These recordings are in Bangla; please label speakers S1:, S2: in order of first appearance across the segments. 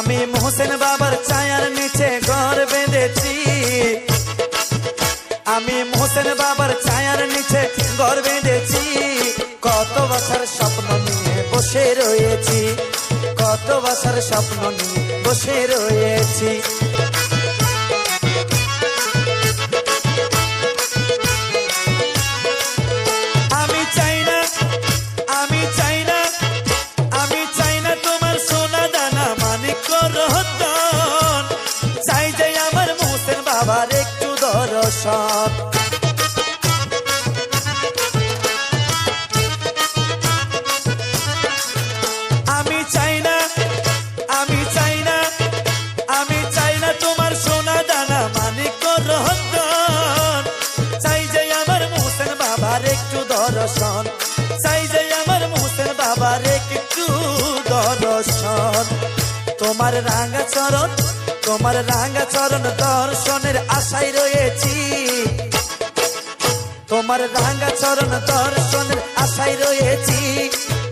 S1: আমি মোহসেন বাবার ছায়ার নিচে ঘর বেঁধেছি, আমি মোহসেন বাবার ছায়ার নিচে ঘর বেঁধেছি। কত বছর স্বপ্ন নিয়ে বসে রয়েছি, কত বছর স্বপ্ন নিয়ে বসে রয়েছি। আমি চাই না, আমি চাই না, আমি চাই না তোমার সোনা দানা মানিক রতন, চাই যে আমার মোহসেন বাবার একটু দর্শন। আমি চাই না, আমি চাই না, আমি চাই না তোমার সোনা দানা মানিক রতন, চাই যে আমার মোহসেন বাবার একটু দর্শন, চাই যে আমার মোহসেন বাবার একটু দর্শন। তোমার রাঙা চরণ, তোমার রাঙা চরণ দর্শনের আশায় রয়েছি, তোমার রাঙা চরণ দর্শনের আশায় রয়েছি।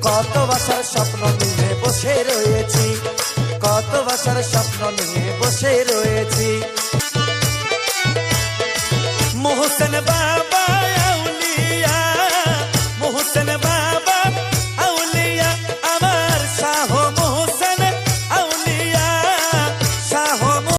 S1: কত বছর স্বপ্ন নিয়ে বসে রয়েছি, কত বছর স্বপ্ন নিয়ে বসে রয়েছি।